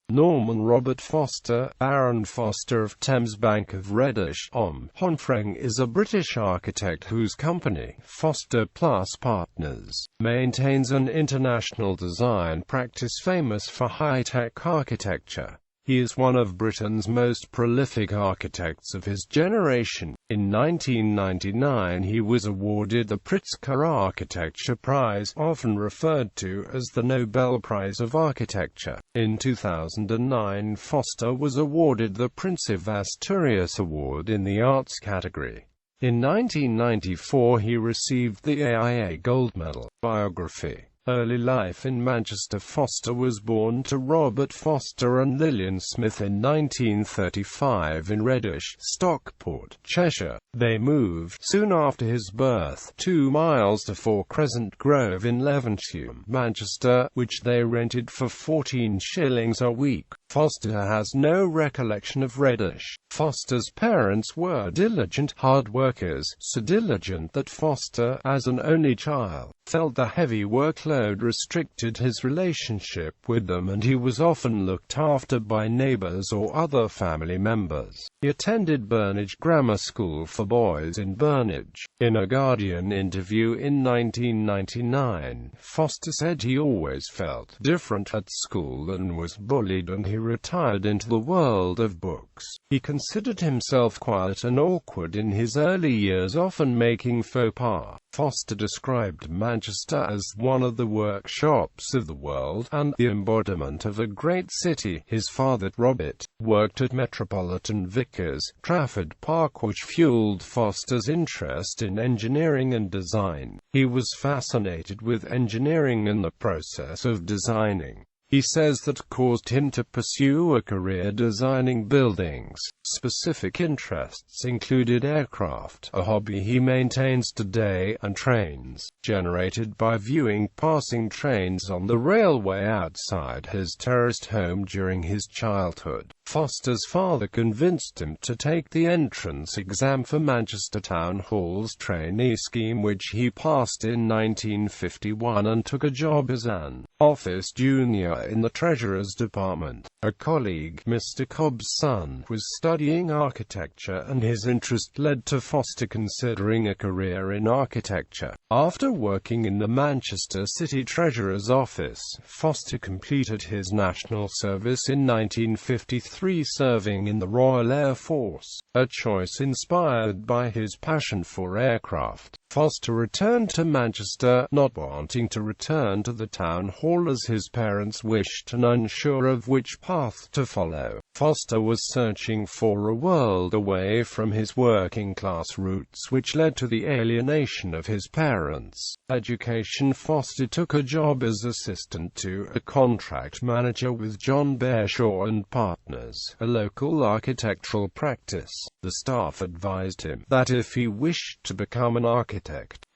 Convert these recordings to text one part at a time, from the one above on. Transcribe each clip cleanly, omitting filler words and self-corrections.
Norman Robert Foster, Baron Foster of Thames Bank of Reddish, HonFREng is a British architect whose company, Foster Plus Partners, maintains an international design practice famous for high-tech architecture. He is one of Britain's most prolific architects of his generation. In 1999 he was awarded the Pritzker Architecture Prize, often referred to as the Nobel Prize of Architecture. In 2009 Foster was awarded the Prince of Asturias Award in the Arts category. In 1994 he received the AIA Gold Medal. Biography. Early life in Manchester. Foster was born to Robert Foster and Lillian Smith in 1935 in Reddish, Stockport, Cheshire. They moved, soon after his birth, 2 miles to 4 Crescent Grove in Levenshulme, Manchester, which they rented for 14 shillings a week. Foster has no recollection of Reddish. Foster's parents were diligent, hard workers, so diligent that Foster, as an only child, felt the heavy workload restricted his relationship with them, and he was often looked after by neighbours or other family members. He attended Burnage Grammar School for Boys in Burnage. In a Guardian interview in 1999, Foster said he always felt different at school and was bullied, and he retired into the world of books. He considered himself quiet and awkward in his early years, often making faux pas. Foster described Manchester as one of the workshops of the world, and the embodiment of a great city. His father, Robert, worked at Metropolitan Vickers, Trafford Park, which fueled Foster's interest in engineering and design. He was fascinated with engineering and the process of designing. He says that caused him to pursue a career designing buildings. Specific interests included aircraft, a hobby he maintains today, and trains, generated by viewing passing trains on the railway outside his terraced home during his childhood. Foster's father convinced him to take the entrance exam for Manchester Town Hall's trainee scheme, which he passed in 1951, and took a job as an office junior in the Treasurer's Department. A colleague, Mr. Cobb's son, was studying architecture, and his interest led to Foster considering a career in architecture. After working in the Manchester City Treasurer's office, Foster completed his national service in 1953, serving in the Royal Air Force, a choice inspired by his passion for aircraft. Foster returned to Manchester, not wanting to return to the town hall as his parents wished and unsure of which path to follow. Foster was searching for a world away from his working-class roots, which led to the alienation of his parents. Education. Foster took a job as assistant to a contract manager with John Bearshaw and Partners, a local architectural practice. The staff advised him that if he wished to become an architect,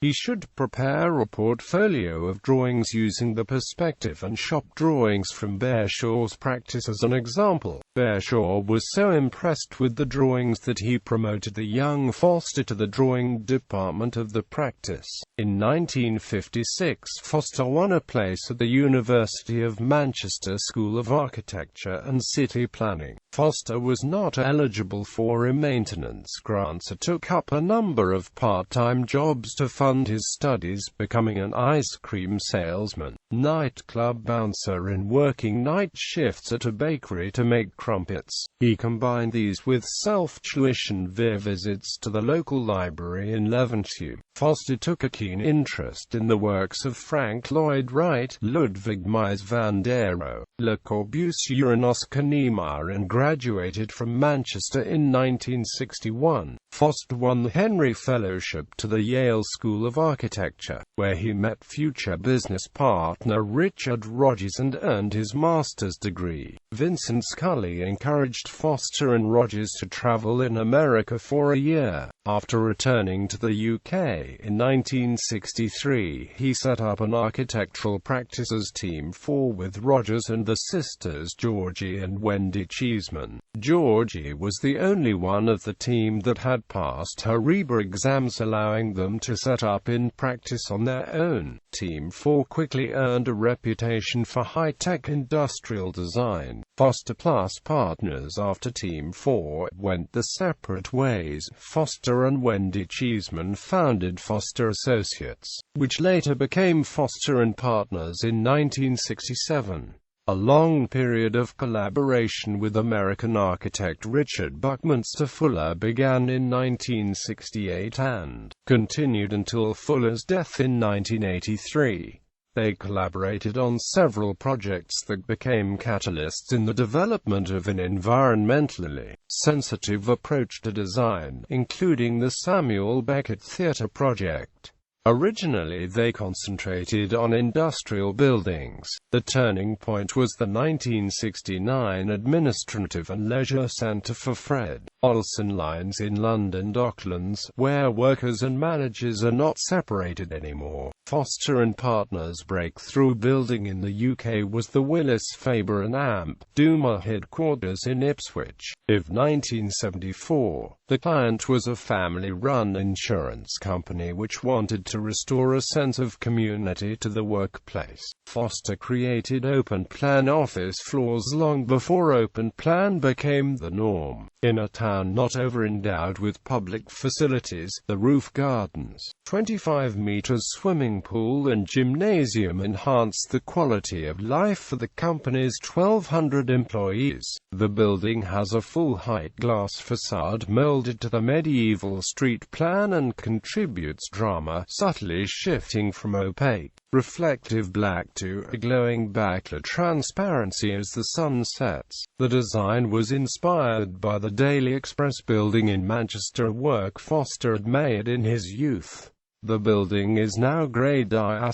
he should prepare a portfolio of drawings using the perspective and shop drawings from Bearshaw's practice as an example. Bearshaw was so impressed with the drawings that he promoted the young Foster to the drawing department of the practice. In 1956, Foster won a place at the University of Manchester School of Architecture and City Planning. Foster was not eligible for a maintenance grant, so took up a number of part-time jobs to fund his studies, becoming an ice cream salesman, nightclub bouncer, and working night shifts at a bakery to make crumpets. He combined these with self-tuition via visits to the local library in Levenshulme. Foster took a keen interest in the works of Frank Lloyd Wright, Ludwig Mies van der Rohe, Le Corbusier, and Oscar Niemeyer, and graduated from Manchester in 1961. Foster won the Henry Fellowship to the Yale School of Architecture, where he met future business partner Richard Rogers and earned his master's degree. Vincent Scully encouraged Foster and Rogers to travel in America for a year. After returning to the UK in 1963, he set up an architectural practices team 4 with Rogers and the sisters Georgie and Wendy Cheeseman. Georgie was the only one of the team that had passed her RIBA exams, allowing them to set up in practice on their own. Team 4 quickly earned a reputation for high-tech industrial design. Foster Plus partners after Team 4 went their separate ways. Foster and Wendy Cheeseman founded Foster Associates, which later became Foster and Partners in 1967. A long period of collaboration with American architect Richard Buckminster Fuller began in 1968 and continued until Fuller's death in 1983. They collaborated on several projects that became catalysts in the development of an environmentally sensitive approach to design, including the Samuel Beckett Theatre project. Originally they concentrated on industrial buildings. The turning point was the 1969 Administrative and Leisure Centre for Fred Olsen Lines in London Docklands, where workers and managers are not separated anymore. Foster and Partners' breakthrough building in the UK was the Willis Faber and Amp Duma headquarters in Ipswich. In 1974, the client was a family-run insurance company which wanted to restore a sense of community to the workplace. Foster created open-plan office floors long before open-plan became the norm. In a town not over-endowed with public facilities, the roof gardens, 25 meters swimming pool and gymnasium enhanced the quality of life for the company's 1,200 employees. The building has a full-height glass facade molded to the medieval street plan and contributes drama, subtly shifting from opaque, reflective black to a glowing backlit transparency as the sun sets. The design was inspired by the Daily Express building in Manchester, work Foster had made in his youth. The building is now Grade I**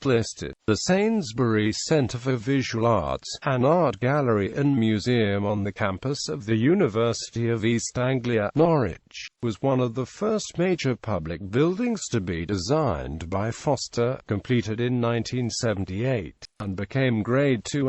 listed. The Sainsbury Centre for Visual Arts, an art gallery and museum on the campus of the University of East Anglia, Norwich, was one of the first major public buildings to be designed by Foster, completed in 1978, and became Grade II**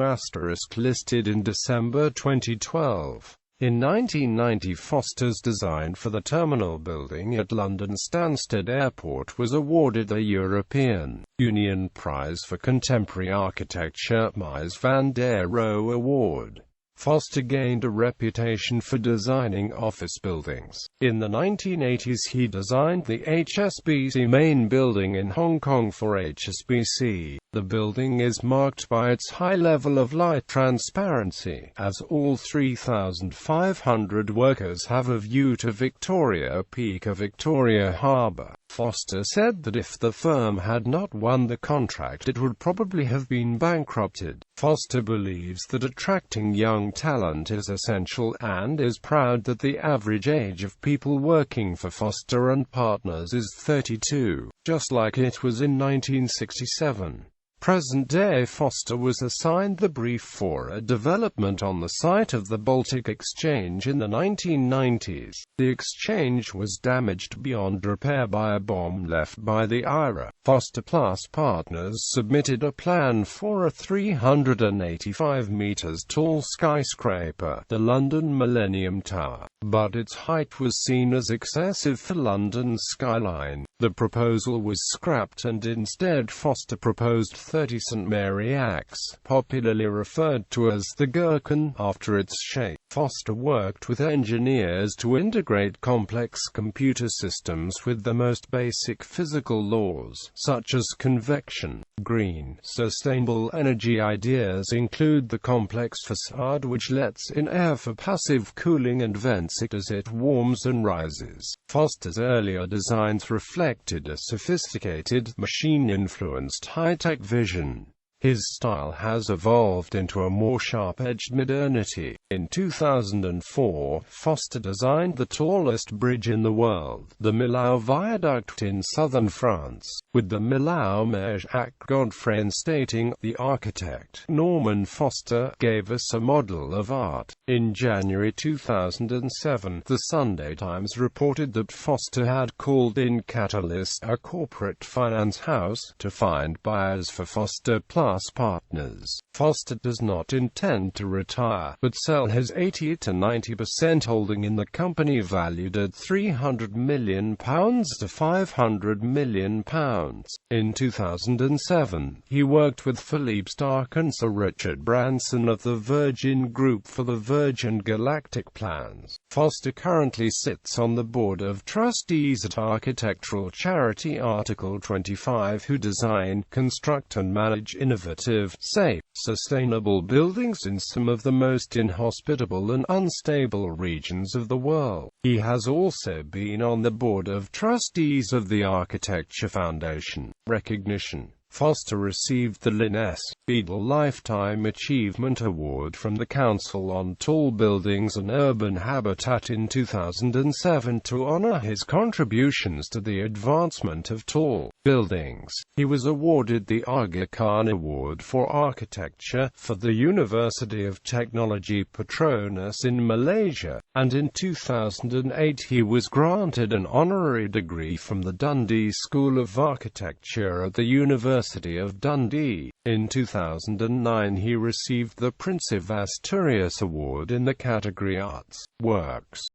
listed in December 2012. In 1990, Foster's design for the terminal building at London Stansted Airport was awarded the European Union Prize for Contemporary Architecture Mies van der Rohe Award. Foster gained a reputation for designing office buildings. In the 1980s he designed the HSBC main building in Hong Kong for HSBC. The building is marked by its high level of light transparency, as all 3,500 workers have a view to Victoria Peak of Victoria Harbour. Foster said that if the firm had not won the contract it would probably have been bankrupted. Foster believes that attracting young talent is essential, and is proud that the average age of people working for Foster and Partners is 32, just like it was in 1967. Present-day Foster was assigned the brief for a development on the site of the Baltic Exchange in the 1990s. The exchange was damaged beyond repair by a bomb left by the IRA. Foster Plus Partners submitted a plan for a 385 meters tall skyscraper, the London Millennium Tower, but its height was seen as excessive for London's skyline. The proposal was scrapped and instead Foster proposed 30 St Mary Axe, popularly referred to as the Gherkin, after its shape. Foster worked with engineers to integrate complex computer systems with the most basic physical laws, such as convection. Green, sustainable energy ideas include the complex facade which lets in air for passive cooling and vents it as it warms and rises. Foster's earlier designs reflected a sophisticated, machine-influenced high-tech vision. His style has evolved into a more sharp-edged modernity. In 2004, Foster designed the tallest bridge in the world, the Millau Viaduct in southern France, with the Millau Viaduct HonFREng stating, "The architect, Norman Foster, gave us a model of art." In January 2007, the Sunday Times reported that Foster had called in Catalyst, a corporate finance house, to find buyers for Foster Plus Partners. Foster does not intend to retire, but sell his 80 to 90% holding in the company valued at £300 million to £500 million. In 2007, he worked with Philippe Stark and Sir Richard Branson of the Virgin Group for the Virgin Galactic plans. Foster currently sits on the board of trustees at architectural charity Article 25, who design, construct and manage innovative, safe, sustainable buildings in some of the most inhospitable and unstable regions of the world. He has also been on the board of trustees of the Architecture Foundation. Recognition. Foster received the Lynn S. Beadle Lifetime Achievement Award from the Council on Tall Buildings and Urban Habitat in 2007 to honor his contributions to the advancement of tall buildings. He was awarded the Aga Khan Award for Architecture for the University of Technology Petronas in Malaysia, and in 2008 he was granted an honorary degree from the Dundee School of Architecture at the University of Dundee. In 2009 he received the Prince of Asturias Award in the category Arts Works.